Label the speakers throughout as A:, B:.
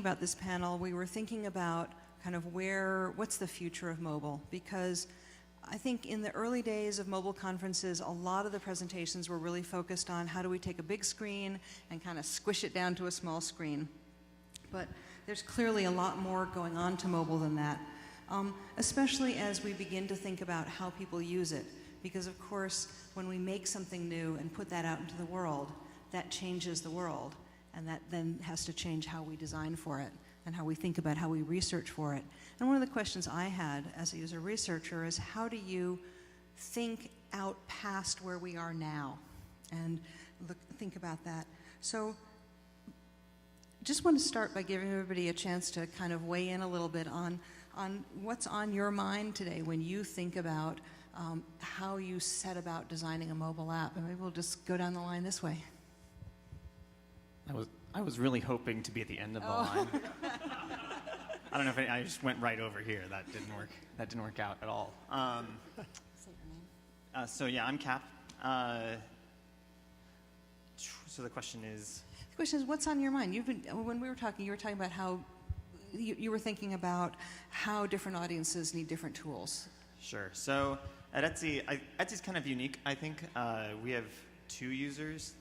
A: About this panel, we were thinking about kind of what's the future of mobile, because I think in the early days of mobile conferences, a lot of the presentations were really focused on how do we take a big screen and kind of squish it down to a small screen. But there's clearly a lot more going on to mobile than that, especially as we begin to think about how people use it. Because of course, when we make something new and put that out into the world, that changes the world. And that then has to change how we design for it and how we think about how we research for it. And one of the questions I had as a user researcher is, how do you think out past where we are now and think about that? So just want to start by giving everybody a chance to kind of weigh in a little bit on what's on your mind today when you think about how you set about designing a mobile app. And maybe we'll just go down the line this way.
B: I was really hoping to be at the end of the line. I don't know if I just went right over here. That didn't work. That didn't work out at all.
A: Say your name.
B: So yeah, I'm Cap. So the question is.
A: The question is, what's on your mind? When we were talking, you were talking about how you were thinking about how different audiences need different tools.
B: Sure. So at Etsy, Etsy's kind of unique. I think we have two users.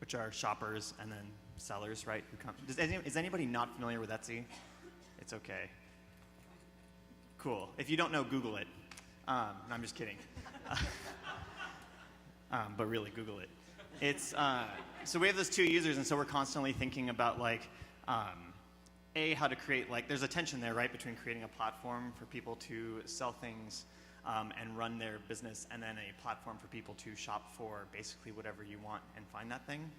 B: Which are shoppers and then sellers, right? Who come. Is anybody not familiar with Etsy? It's okay. Cool. If you don't know, Google it. No, I'm just kidding. But really, Google it. It's so we have those two users, and so we're constantly thinking about like, how to create, like, there's a tension there, right, between creating a platform for people to sell things and run their business, and then a platform for people to shop for basically whatever you want and find that thing.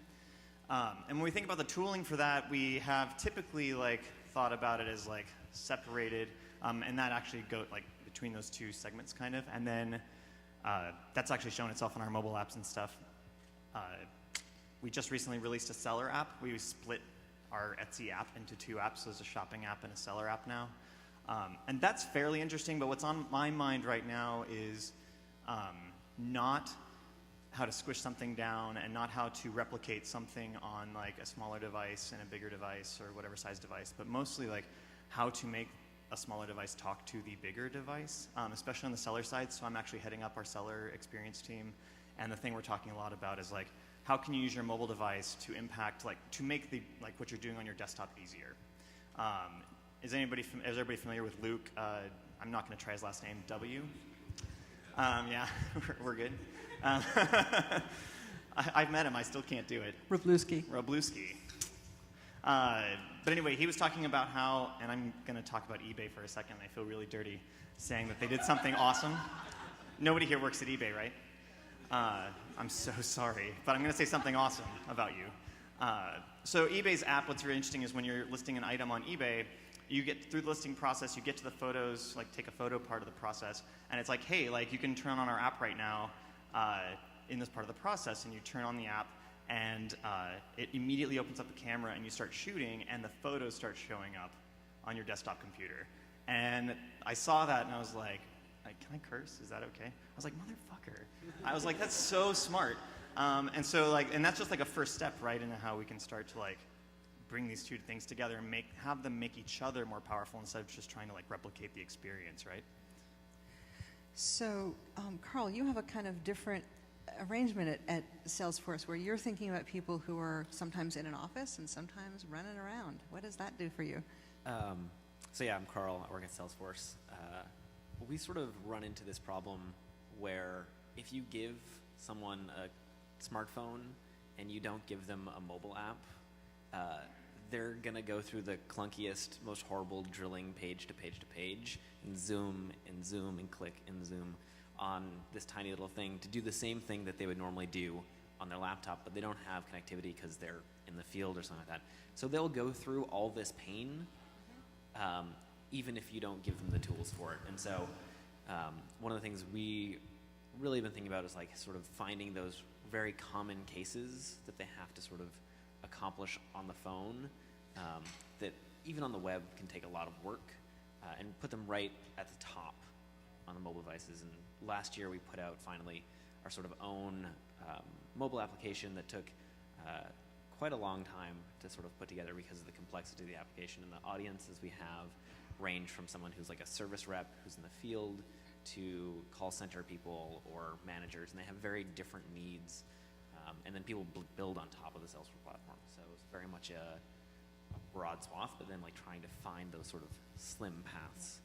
B: And when we think about the tooling for that, we have typically like thought about it as like separated, and that actually go like between those two segments kind of, and then that's actually shown itself in our mobile apps and stuff. We just recently released a seller app. We split our Etsy app into two apps, so there's a shopping app and a seller app now. And that's fairly interesting, but what's on my mind right now is not how to squish something down and not how to replicate something on like a smaller device and a bigger device or whatever size device, but mostly like how to make a smaller device talk to the bigger device, especially on the seller side. So I'm actually heading up our seller experience team, and the thing we're talking a lot about is like, how can you use your mobile device to impact, like, to make the what you're doing on your desktop easier? Is everybody familiar with Luke? I'm not going to try his last name. W. Yeah, we're good. I've met him. I still can't do it.
A: Robluski.
B: But anyway, he was talking about how, and I'm going to talk about eBay for a second. I feel really dirty saying that they did something awesome. Nobody here works at eBay, right? I'm so sorry, but I'm going to say something awesome about you. So eBay's app, what's really interesting is when you're listing an item on eBay, you get through the listing process, you get to the photos, like take a photo part of the process, and it's like, hey, like you can turn on our app right now in this part of the process, and you turn on the app, and it immediately opens up the camera, and you start shooting, and the photos start showing up on your desktop computer. And I saw that, and I was like, can I curse? Is that okay? I was like, motherfucker. I was like, that's so smart. And so like, and that's just like a first step, right, into how we can start to like bring these two things together and have them make each other more powerful instead of just trying to like replicate the experience, right?
A: So, Carl, you have a kind of different arrangement at Salesforce where you're thinking about people who are sometimes in an office and sometimes running around. What does that do for you?
C: So yeah, I'm Carl. I work at Salesforce. We sort of run into this problem where if you give someone a smartphone and you don't give them a mobile app, they're going to go through the clunkiest, most horrible drilling page to page to page and zoom and click and zoom on this tiny little thing to do the same thing that they would normally do on their laptop, but they don't have connectivity because they're in the field or something like that. So they'll go through all this pain even if you don't give them the tools for it. And so one of the things we really have been thinking about is like sort of finding those very common cases that they have to sort of accomplish on the phone that even on the web can take a lot of work and put them right at the top on the mobile devices. And last year we put out finally our sort of own mobile application that took quite a long time to sort of put together because of the complexity of the application, and the audiences we have range from someone who's like a service rep who's in the field to call center people or managers, and they have very different needs. And then people build on top of the Salesforce platform. So it's very much a broad swath, but then like trying to find those sort of slim paths.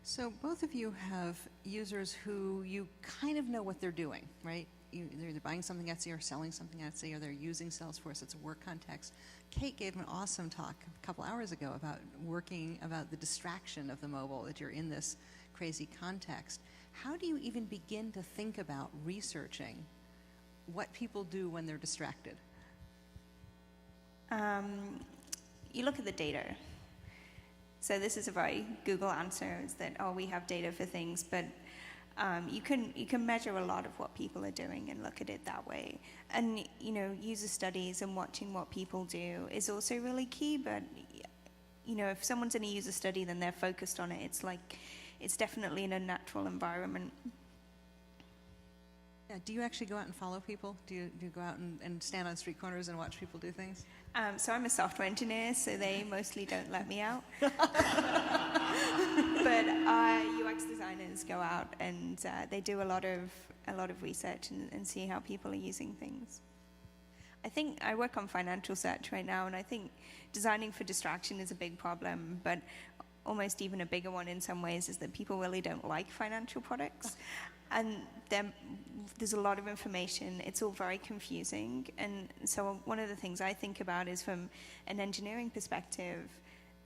A: So both of you have users who you kind of know what they're doing, right? They're either buying something Etsy or selling something Etsy, or they're using Salesforce. It's a work context. Cate gave an awesome talk a couple hours ago about the distraction of the mobile, that you're in this crazy context. How do you even begin to think about researching what people do when they're distracted?
D: You look at the data. So this is a very Google answer, is that, oh, we have data for things, but you can measure a lot of what people are doing and look at it that way. And, user studies and watching what people do is also really key, but, if someone's in a user study, then they're focused on it. It's definitely in a natural environment.
A: Yeah, do you actually go out and follow people? Do you go out and stand on street corners and watch people do things?
D: So I'm a software engineer, so they mostly don't let me out. But UX designers go out and they do a lot of research and see how people are using things. I think I work on financial search right now, and I think designing for distraction is a big problem, but almost even a bigger one in some ways is that people really don't like financial products. And there's a lot of information. It's all very confusing. And so one of the things I think about is, from an engineering perspective,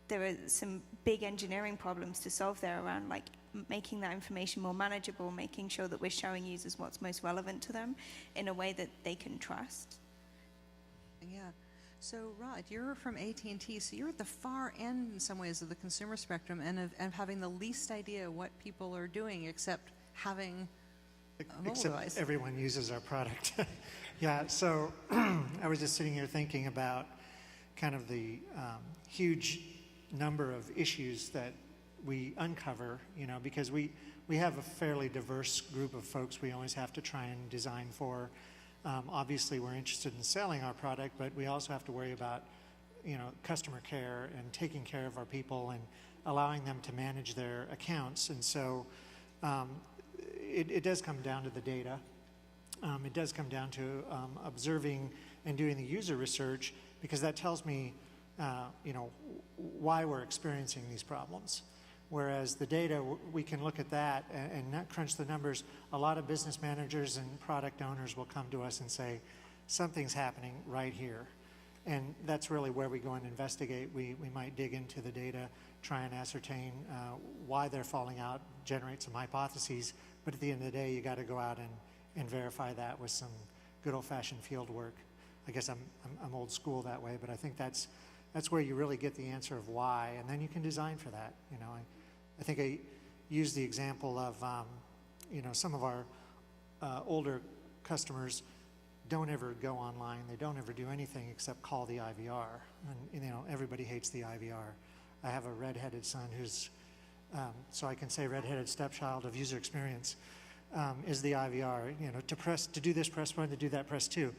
D: there are some big engineering problems to solve there around like making that information more manageable, making sure that we're showing users what's most relevant to them in a way that they can trust.
A: Yeah. So, Rod, you're from AT&T, so you're at the far end in some ways of the consumer spectrum and of having the least idea what people are doing except having a mobile
E: Except
A: device.
E: everyone uses our product. Yeah, so I was just sitting here thinking about kind of the huge number of issues that we uncover, because we have a fairly diverse group of folks we always have to try and design for. Obviously, we're interested in selling our product, but we also have to worry about, customer care and taking care of our people and allowing them to manage their accounts. And so it does come down to the data. It does come down to observing and doing the user research, because that tells me, why we're experiencing these problems. Whereas the data, we can look at that and not crunch the numbers. A lot of business managers and product owners will come to us and say, something's happening right here. And that's really where we go and investigate. We might dig into the data, try and ascertain why they're falling out, generate some hypotheses. But at the end of the day, you got to go out and verify that with some good old-fashioned field work. I guess I'm old school that way, but I think that's where you really get the answer of why, and then you can design for that. I think I used the example of, some of our older customers don't ever go online. They don't ever do anything except call the IVR. And, everybody hates the IVR. I have a redheaded son who's, so I can say redheaded stepchild of user experience, is the IVR. To do this, press 1, to do that, press 2.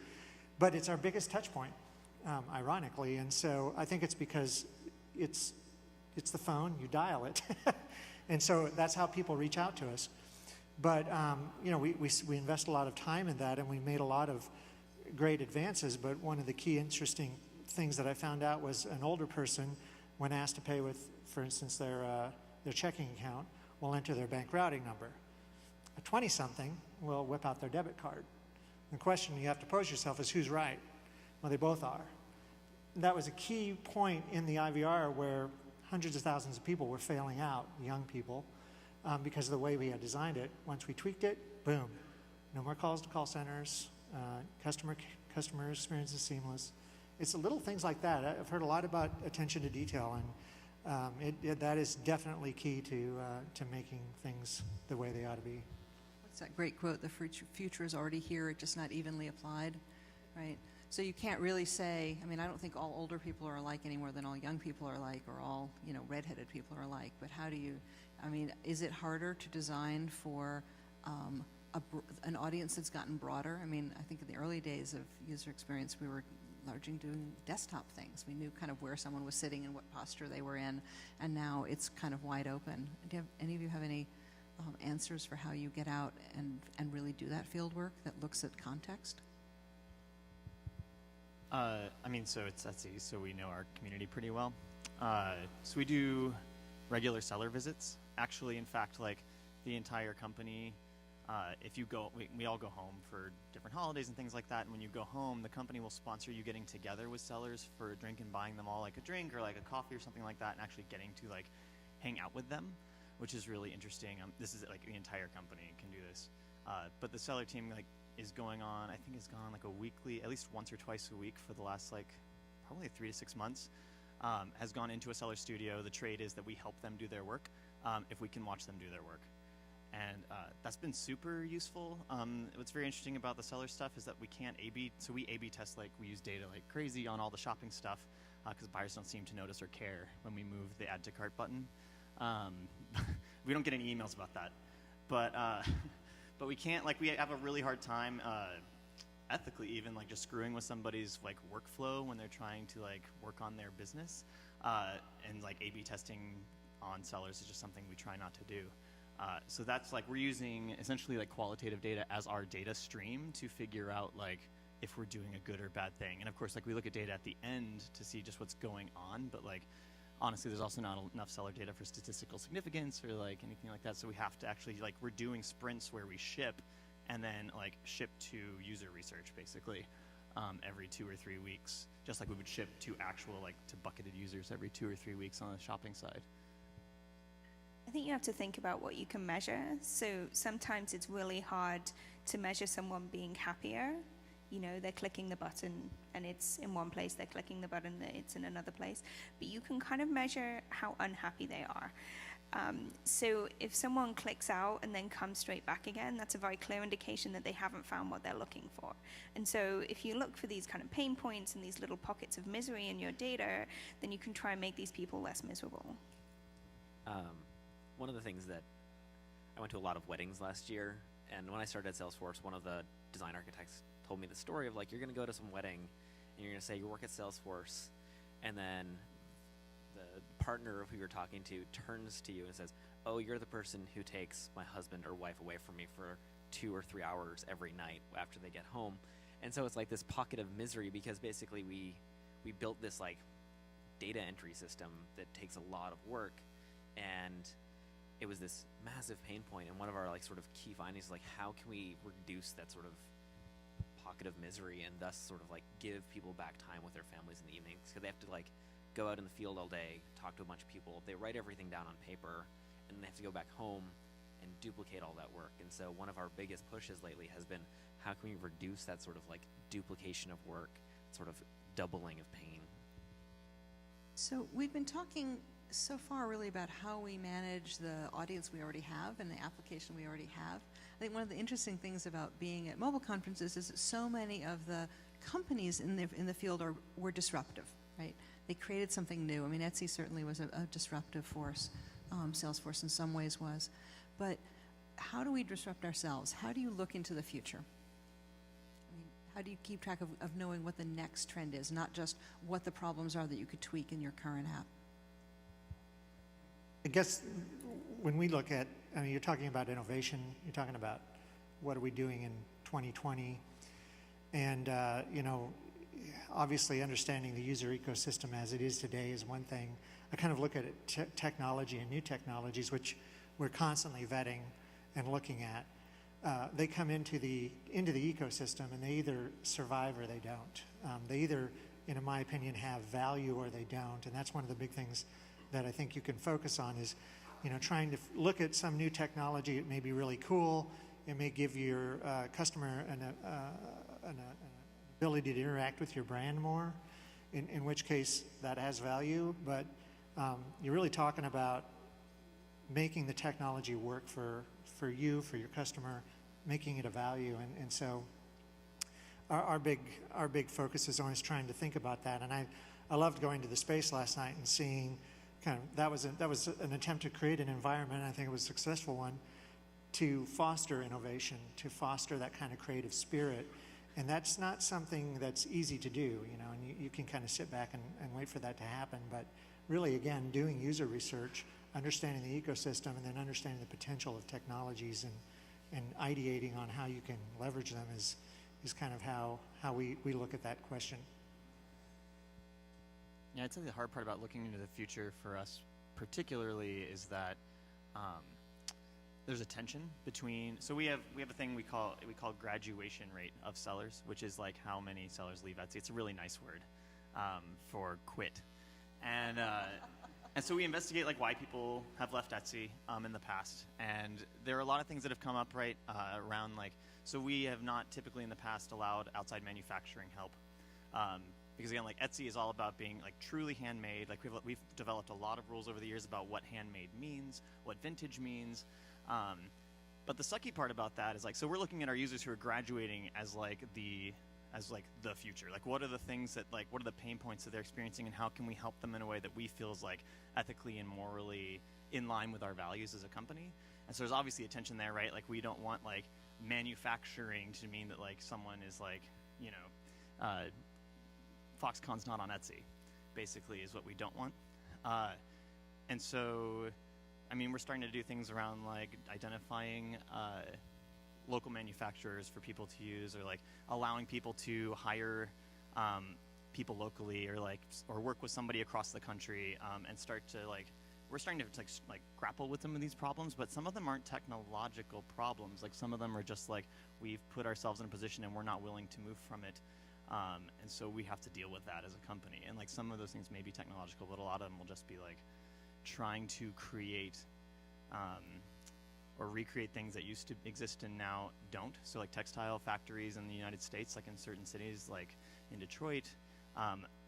E: But it's our biggest touch point, ironically. And so I think it's because it's the phone, you dial it. And so that's how people reach out to us. But, we invest a lot of time in that, and we made a lot of great advances. But one of the key interesting things that I found out was an older person, when asked to pay with, for instance, their checking account, will enter their bank routing number. A 20-something will whip out their debit card. The question you have to pose yourself is, who's right? Well, they both are. That was a key point in the IVR where hundreds of thousands of people were failing out, young people, because of the way we had designed it. Once we tweaked it, boom. No more calls to call centers. Customer experience is seamless. It's little things like that. I've heard a lot about attention to detail, and that is definitely key to making things the way they ought to be.
A: What's that great quote? The future is already here, it's just not evenly applied, right? So you can't really say, I don't think all older people are alike any more than all young people are alike, or all, redheaded people are alike. But how do you, is it harder to design for an audience that's gotten broader? I think in the early days of user experience, we were largely doing desktop things. We knew kind of where someone was sitting and what posture they were in, and now it's kind of wide open. Any of you have any answers for how you get out and really do that field work that looks at context?
B: I mean, so it's Etsy, so we know our community pretty well. So we do regular seller visits. Actually, in fact, like the entire company, if you go, we all go home for different holidays and things like that. And when you go home, the company will sponsor you getting together with sellers for a drink and buying them all like a drink or like a coffee or something like that, and actually getting to like hang out with them, which is really interesting. This is like the entire company can do this. But the seller team like is going on, I think it's gone like a weekly, at least once or twice a week for the last like probably 3 to 6 months, has gone into a seller studio. The trade is that we help them do their work if we can watch them do their work. And that's been super useful. What's very interesting about the seller stuff is that we can't A/B, so we A/B test, like we use data like crazy on all the shopping stuff because buyers don't seem to notice or care when we move the add to cart button. We don't get any emails about that. But we can't, like we have a really hard time ethically even like just screwing with somebody's like workflow when they're trying to like work on their business. And like A/B testing on sellers is just something we try not to do. So that's like we're using essentially like qualitative data as our data stream to figure out like if we're doing a good or bad thing. And of course, like we look at data at the end to see just what's going on, but like honestly, there's also not enough seller data for statistical significance or like anything like that. So we have to actually like we're doing sprints where we ship and then like ship to user research basically every 2 or 3 weeks, just like we would ship to actual like to bucketed users every 2 or 3 weeks on the shopping side.
D: I think you have to think about what you can measure. So sometimes it's really hard to measure someone being happier. You know, they're clicking the button and it's in one place, they're clicking the button, it's in another place. But you can kind of measure how unhappy they are. So if someone clicks out and then comes straight back again, that's a very clear indication that they haven't found what they're looking for. And so if you look for these kind of pain points and these little pockets of misery in your data, then you can try and make these people less miserable.
C: One of the things that I went to a lot of weddings last year, and when I started at Salesforce, one of the design architects told me the story of like, you're going to go to some wedding and you're going to say you work at Salesforce, and then the partner who you're talking to turns to you and says, oh, you're the person who takes my husband or wife away from me for 2 or 3 hours every night after they get home. And so it's like this pocket of misery because basically we built this like data entry system that takes a lot of work, and it was this massive pain point. And one of our like sort of key findings is like, how can we reduce that sort of pocket of misery and thus sort of like give people back time with their families in the evenings, because they have to like go out in the field all day, talk to a bunch of people, they write everything down on paper, and then they have to go back home and duplicate all that work. And so one of our biggest pushes lately has been, how can we reduce that sort of like duplication of work, sort of doubling of pain?
A: So we've been talking so far really about how we manage the audience we already have and the application we already have. I think one of the interesting things about being at mobile conferences is that so many of the companies in the field were disruptive, right? They created something new. I mean, Etsy certainly was a disruptive force. Salesforce in some ways was. But how do we disrupt ourselves? How do you look into the future? I mean, how do you keep track of knowing what the next trend is, not just what the problems are that you could tweak in your current app?
E: I guess when we look at, I mean, you're talking about innovation, you're talking about what are we doing in 2020, and you know, obviously understanding the user ecosystem as it is today is one thing. I kind of look at it, technology and new technologies, which we're constantly vetting and looking at. They come into the ecosystem and they either survive or they don't. They either, in my opinion, have value or they don't, and that's one of the big things that I think you can focus on is, you know, trying to look at some new technology. It may be really cool. It may give your customer an ability to interact with your brand more, in which case that has value. But you're really talking about making the technology work for you, for your customer, making it a value. And so our big focus is always trying to think about that. And I loved going to the space last night and seeing kind of that was an attempt to create an environment, I think it was a successful one, to foster innovation, to foster that kind of creative spirit. And that's not something that's easy to do, you know, and you can kind of sit back and wait for that to happen. But really, again, doing user research, understanding the ecosystem, and then understanding the potential of technologies and ideating on how you can leverage them is kind of how we look at that question.
B: Yeah, I'd say the hard part about looking into the future for us particularly is that there's a tension between, so we have a thing we call graduation rate of sellers, which is like how many sellers leave Etsy. It's a really nice word for quit. And so we investigate like why people have left Etsy in the past. And there are a lot of things that have come up right around like, so we have not typically in the past allowed outside manufacturing help. Because again, like Etsy is all about being like truly handmade. Like we've developed a lot of rules over the years about what handmade means, what vintage means. But the sucky part about that is like, so we're looking at our users who are graduating as like the future. Like what are the things that like, what are the pain points that they're experiencing, and how can we help them in a way that we feel is like ethically and morally in line with our values as a company? And so there's obviously a tension there, right? Like we don't want like manufacturing to mean that like someone is like, you know, Foxconn's not on Etsy, basically, is what we don't want. And so, I mean, we're starting to do things around like identifying local manufacturers for people to use, or like allowing people to hire people locally, or work with somebody across the country, and start to like, we're starting to like grapple with some of these problems, but some of them aren't technological problems. Like some of them are just like, we've put ourselves in a position and we're not willing to move from it. And so we have to deal with that as a company. And like some of those things may be technological, but a lot of them will just be like trying to create or recreate things that used to exist and now don't. So like textile factories in the United States, like in certain cities, like in Detroit,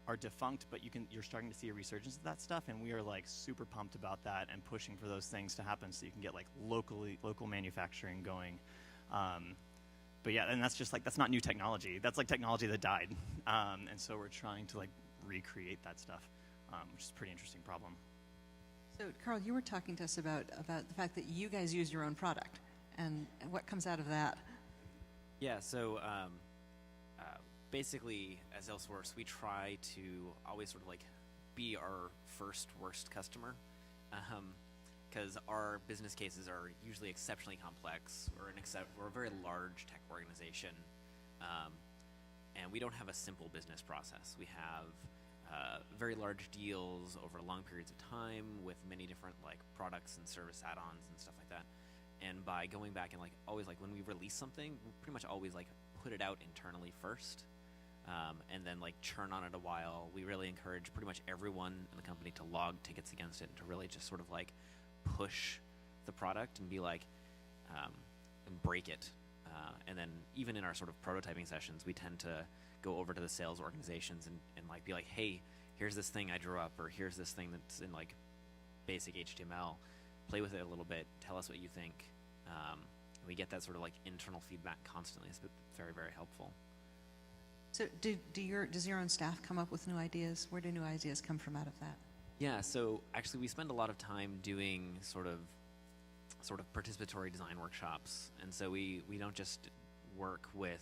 B: are defunct, but you're starting to see a resurgence of that stuff, and we are like super pumped about that and pushing for those things to happen so you can get like local manufacturing going. But yeah, and that's just like, that's not new technology. That's like technology that died. And so we're trying to like recreate that stuff, which is a pretty interesting problem.
A: So Carl, you were talking to us about the fact that you guys use your own product and what comes out of that.
C: Yeah, so basically at Salesforce, we try to always sort of like be our first worst customer. Because our business cases are usually exceptionally complex. We're a very large tech organization, and we don't have a simple business process. We have very large deals over long periods of time with many different like products and service add-ons and stuff like that. And by going back and like always like when we release something, we pretty much always like put it out internally first, and then like churn on it a while. We really encourage pretty much everyone in the company to log tickets against it and to really just sort of like push the product and be like, and break it. And then even in our sort of prototyping sessions, we tend to go over to the sales organizations and like be like, hey, here's this thing I drew up, or here's this thing that's in like basic HTML. Play with it a little bit. Tell us what you think. We get that sort of like internal feedback constantly. It's very, very helpful.
A: So does your own staff come up with new ideas? Where do new ideas come from out of that?
C: Yeah, so actually we spend a lot of time doing sort of participatory design workshops. And so we don't just work with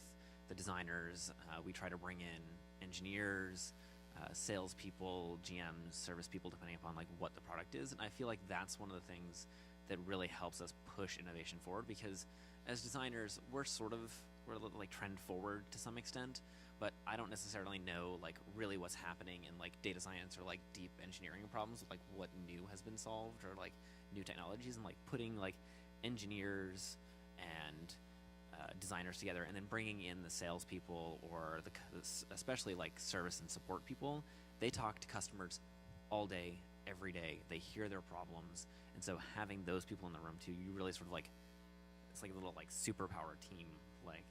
C: the designers. We try to bring in engineers, salespeople, GMs, service people, depending upon like what the product is. And I feel like that's one of the things that really helps us push innovation forward, because as designers, we're like trend forward to some extent, but I don't necessarily know like really what's happening in like data science or like deep engineering problems, like what new has been solved or like new technologies, and like putting like engineers and designers together, and then bringing in the salespeople or especially like service and support people. They talk to customers all day, every day. They hear their problems, and so having those people in the room too, you really sort of like, it's like a little like superpower team. Like,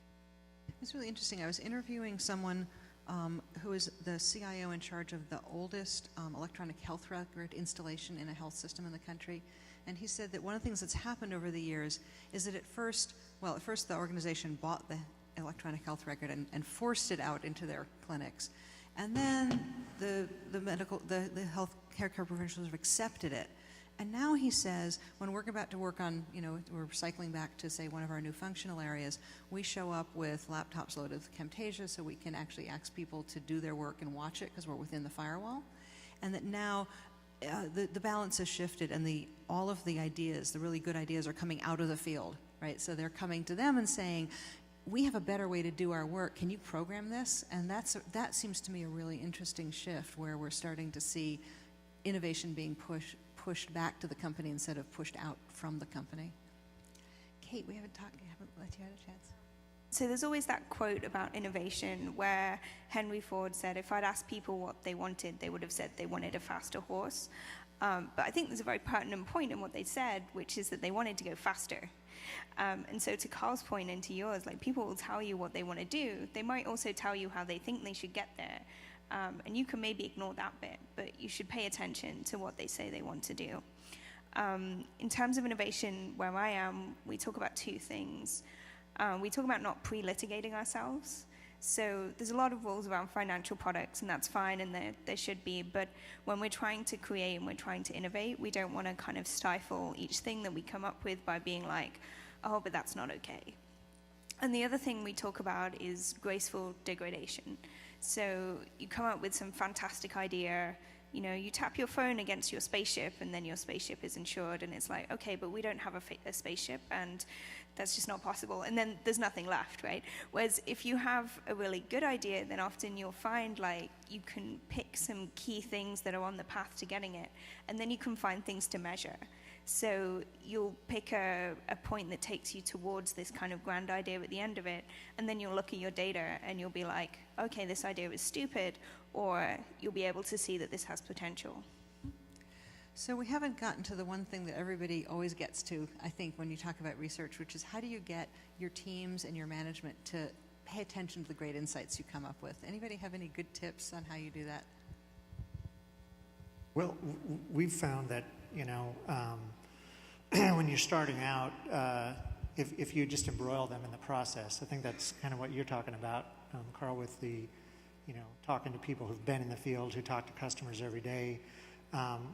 A: it's really interesting. I was interviewing someone who is the CIO in charge of the oldest electronic health record installation in a health system in the country. And he said that one of the things that's happened over the years is that at first the organization bought the electronic health record and forced it out into their clinics. And then the health care professionals have accepted it. And now he says, when we're about to work on, we're cycling back to, say, one of our new functional areas, we show up with laptops loaded with Camtasia so we can actually ask people to do their work and watch it because we're within the firewall. And that now the balance has shifted, and all of the ideas, the really good ideas, are coming out of the field, right? So they're coming to them and saying, we have a better way to do our work. Can you program this? And that seems to me a really interesting shift, where we're starting to see innovation being pushed back to the company instead of pushed out from the company. Cate, we haven't let you have a chance.
D: So there's always that quote about innovation where Henry Ford said, if I'd asked people what they wanted, they would have said they wanted a faster horse. But I think there's a very pertinent point in what they said, which is that they wanted to go faster. And so to Carl's point and to yours, like, people will tell you what they want to do. They might also tell you how they think they should get there. And you can maybe ignore that bit, but you should pay attention to what they say they want to do. In terms of innovation, where I am, we talk about two things. We talk about not pre-litigating ourselves. So there's a lot of rules around financial products, and that's fine, and there should be. But when we're trying to create and we're trying to innovate, we don't want to kind of stifle each thing that we come up with by being like, oh, but that's not okay. And the other thing we talk about is graceful degradation. So you come up with some fantastic idea, you tap your phone against your spaceship, and then your spaceship is insured, and it's like, okay, but we don't have a spaceship, and that's just not possible. And then there's nothing left, right? Whereas if you have a really good idea, then often you'll find, like, you can pick some key things that are on the path to getting it, and then you can find things to measure. So you'll pick a point that takes you towards this kind of grand idea at the end of it, and then you'll look at your data and you'll be like, okay, this idea was stupid, or you'll be able to see that this has potential.
A: So we haven't gotten to the one thing that everybody always gets to, I think, when you talk about research, which is, how do you get your teams and your management to pay attention to the great insights you come up with? Anybody have any good tips on how you do that?
E: Well, we've found that, when you're starting out, if you just embroil them in the process, I think that's kind of what you're talking about, Carl, with the, talking to people who've been in the field, who talk to customers every day.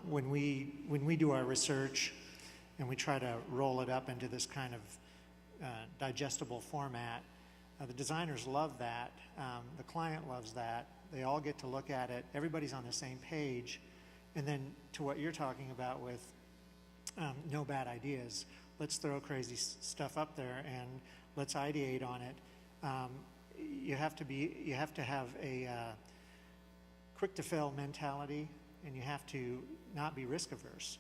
E: When we do our research and we try to roll it up into this kind of digestible format, the designers love that. The client loves that. They all get to look at it. Everybody's on the same page. And then to what you're talking about with no bad ideas, let's throw crazy stuff up there and let's ideate on it. You have to have a quick to fail mentality, and you have to not be risk averse.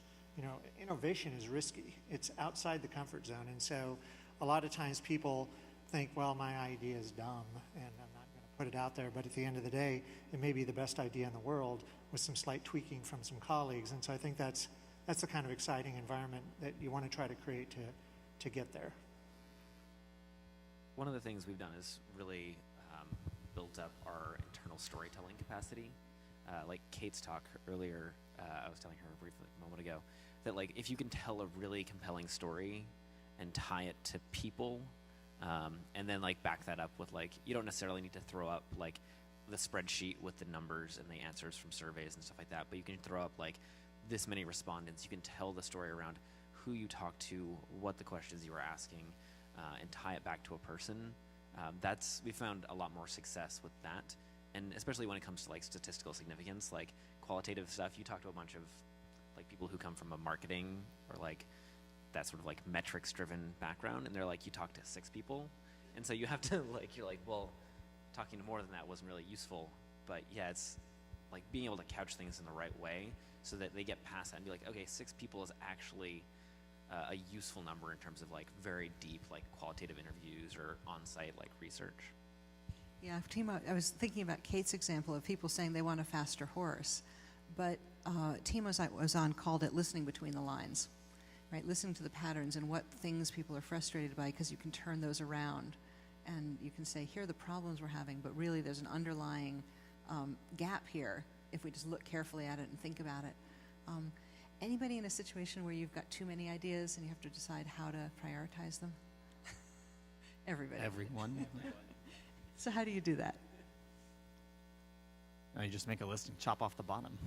E: Innovation is risky. It's outside the comfort zone, and so a lot of times people think, well, my idea is dumb and I'm not going to put it out there, but at the end of the day, it may be the best idea in the world with some slight tweaking from some colleagues. And so I think that's the kind of exciting environment that you want to try to create to get there.
C: One of the things we've done is really built up our internal storytelling capacity. Like Cate's talk earlier, I was telling her briefly a moment ago, that, like, if you can tell a really compelling story and tie it to people, and then, like, back that up with, like, you don't necessarily need to throw up, like, the spreadsheet with the numbers and the answers from surveys and stuff like that, but you can throw up, like, this many respondents. You can tell the story around who you talked to, what the questions you were asking, and tie it back to a person. We found a lot more success with that, and especially when it comes to, like, statistical significance, like qualitative stuff. You talk to a bunch of, like, people who come from a marketing or, like, that sort of, like, metrics-driven background, and they're like, you talk to 6 people, and so you have to, like, you're like, well, talking to more than that wasn't really useful. But yeah, it's like being able to couch things in the right way so that they get past that and be like, okay, 6 people is actually a useful number in terms of, like, very deep, like, qualitative interviews or on-site, like, research.
A: Yeah, Timo, I was thinking about Cate's example of people saying they want a faster horse, but Timo's was on called it listening between the lines, right? Listening to the patterns and what things people are frustrated by, because you can turn those around and you can say, here are the problems we're having, but really there's an underlying gap here if we just look carefully at it and think about it. Anybody in a situation where you've got too many ideas and you have to decide how to prioritize them? Everybody.
F: Everyone.
A: So how do you do that?
F: You just make a list and chop off the bottom.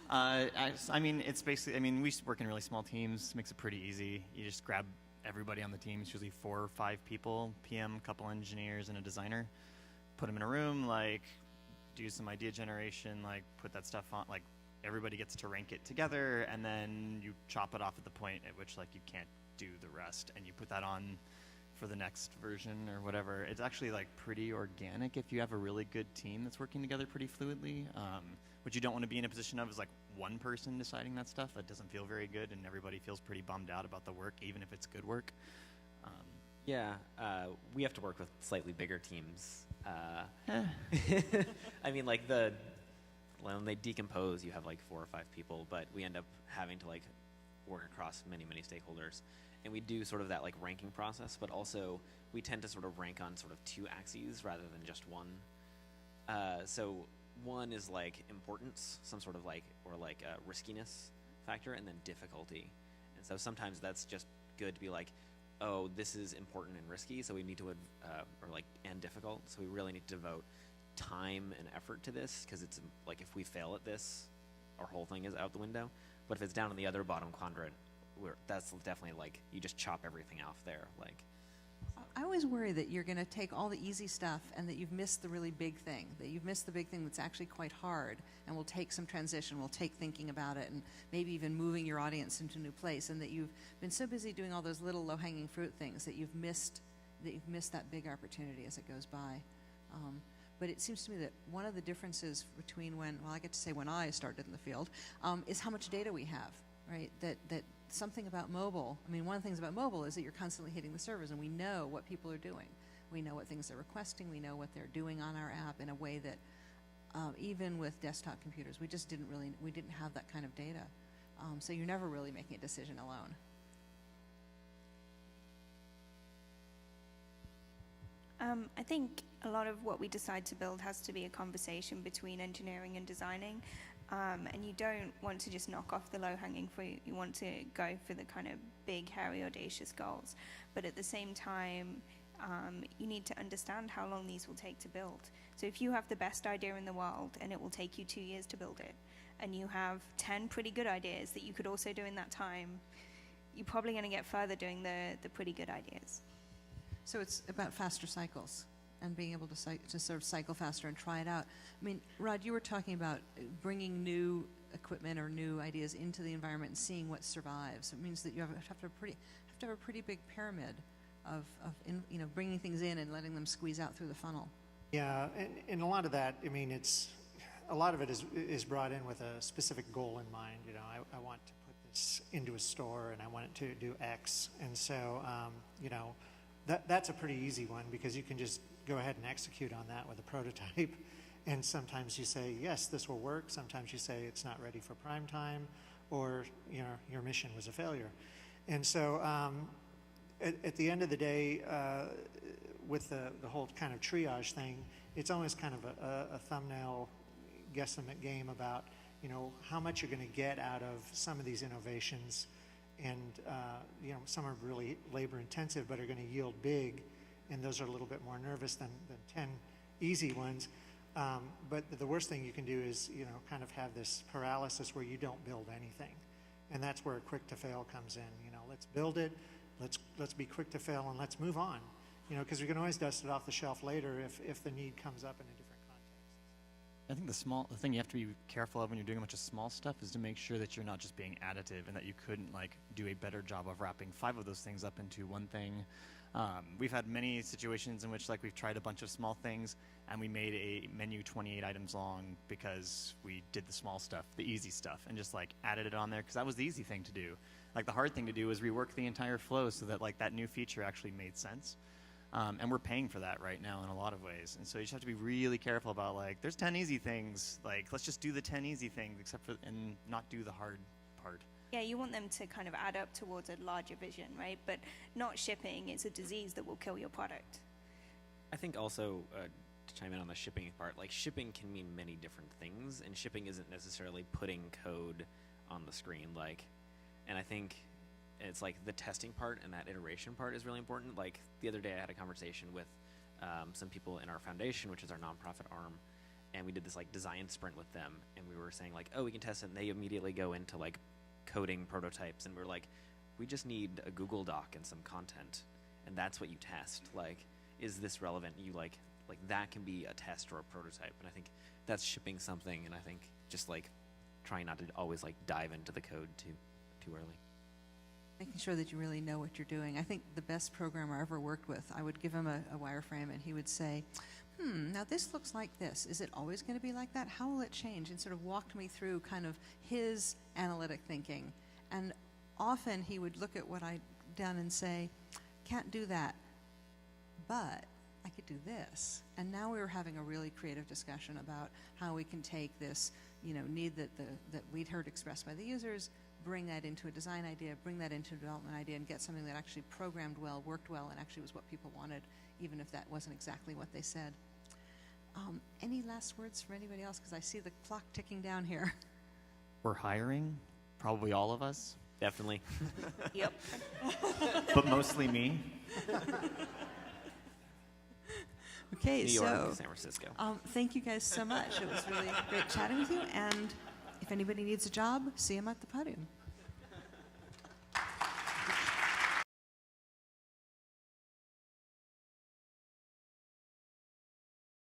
B: I mean, it's basically, I mean, we work in really small teams, makes it pretty easy. You just grab everybody on the team. It's usually 4 or 5 people, PM, couple engineers, and a designer. Put them in a room, like, do some idea generation, like, put that stuff on, like, everybody gets to rank it together, and then you chop it off at the point at which, like, you can't do the rest, and you put that on for the next version or whatever. It's actually, like, pretty organic if you have a really good team that's working together pretty fluidly. What you don't want to be in a position of is, like, one person deciding that stuff. That doesn't feel very good, and everybody feels pretty bummed out about the work, even if it's good work.
C: Yeah, we have to work with slightly bigger teams. I mean, like, when they decompose, you have like 4 or 5 people, but we end up having to like work across many stakeholders, and we do sort of that like ranking process, but also we tend to sort of rank on sort of 2 axes rather than just one. So one is like importance, some sort of like, or like riskiness factor, and then difficulty. And so sometimes that's just good to be like, oh, this is important and risky, so we need to, and difficult, so we really need to devote time and effort to this, because it's like if we fail at this, our whole thing is out the window. But if it's down in the other bottom quadrant, that's definitely like, you just chop everything off there. Like,
A: I always worry that you're going to take all the easy stuff and that you've missed the really big thing, that you've missed the big thing that's actually quite hard and will take some transition, will take thinking about it, and maybe even moving your audience into a new place, and that you've been so busy doing all those little low-hanging fruit things that you've missed that big opportunity as it goes by. But it seems to me that one of the differences between when I started in the field, is how much data we have, right? That something about mobile, I mean, one of the things about mobile is that you're constantly hitting the servers, and we know what people are doing. We know what things they're requesting. We know what they're doing on our app in a way that even with desktop computers, we didn't have that kind of data. So you're never really making a decision alone.
D: I think a lot of what we decide to build has to be a conversation between engineering and designing. And you don't want to just knock off the low-hanging fruit. You want to go for the kind of big, hairy, audacious goals. But at the same time, you need to understand how long these will take to build. So if you have the best idea in the world and it will take you 2 years to build it, and you have 10 pretty good ideas that you could also do in that time, you're probably going to get further doing the pretty good ideas.
A: So it's about faster cycles and being able to sort of cycle faster and try it out. I mean, Rod, you were talking about bringing new equipment or new ideas into the environment and seeing what survives. It means that you have to have a pretty big pyramid of bringing things in and letting them squeeze out through the funnel.
E: Yeah, and a lot of that, I mean, a lot of it is brought in with a specific goal in mind. You know, I want to put this into a store and I want it to do X, and so that's a pretty easy one, because you can just go ahead and execute on that with a prototype. And sometimes you say, yes, this will work. Sometimes you say it's not ready for prime time, or your mission was a failure. And so at the end of the day, with the whole kind of triage thing, it's almost kind of a thumbnail guesstimate game about how much you're going to get out of some of these innovations. And some are really labor intensive but are going to yield big, and those are a little bit more nervous than 10 easy ones. But the worst thing you can do is kind of have this paralysis where you don't build anything, and that's where quick to fail comes in. Let's build it, let's be quick to fail, and let's move on. Because we can always dust it off the shelf later if the need comes up in a different context.
B: I think the thing you have to be careful of when you're doing a bunch of small stuff is to make sure that you're not just being additive, and that you couldn't like do a better job of wrapping 5 of those things up into one thing. We've had many situations in which like we've tried a bunch of small things and we made a menu 28 items long because we did the small stuff, the easy stuff, and just like added it on there because that was the easy thing to do. Like the hard thing to do is rework the entire flow so that like that new feature actually made sense. And we're paying for that right now in a lot of ways. And so you just have to be really careful about like, there's 10 easy things, like let's just do the 10 easy things and not do the hard part.
D: Yeah, you want them to kind of add up towards a larger vision, right? But not shipping is a disease that will kill your product. I
C: think also, to chime in on the shipping part, like shipping can mean many different things, and shipping isn't necessarily putting code on the screen. Like, and I think it's like the testing part and that iteration part is really important. Like the other day I had a conversation with some people in our foundation, which is our nonprofit arm, and we did this like design sprint with them, and we were saying like, oh, we can test it, and they immediately go into like coding prototypes, and we're like, we just need a Google Doc and some content, and that's what you test. Like, is this relevant? You like that can be a test or a prototype, and I think that's shipping something, and I think just like trying not to always like dive into the code too early.
A: Making sure that you really know what you're doing. I think the best programmer I ever worked with, I would give him a wireframe and he would say, now this looks like this. Is it always going to be like that? How will it change? And sort of walked me through kind of his analytic thinking. And often he would look at what I'd done and say, can't do that, but I could do this. And now we were having a really creative discussion about how we can take this, need that we'd heard expressed by the users, bring that into a design idea, bring that into a development idea, and get something that actually programmed well, worked well, and actually was what people wanted, even if that wasn't exactly what they said. Any last words from anybody else? Because I see the clock ticking down here.
B: We're hiring, probably all of us,
C: Definitely.
D: Yep.
B: but mostly me.
A: Okay,
C: New
A: so
C: York, San Francisco.
A: thank you guys so much. It was really great chatting with you, and if anybody needs a job, see them at the podium.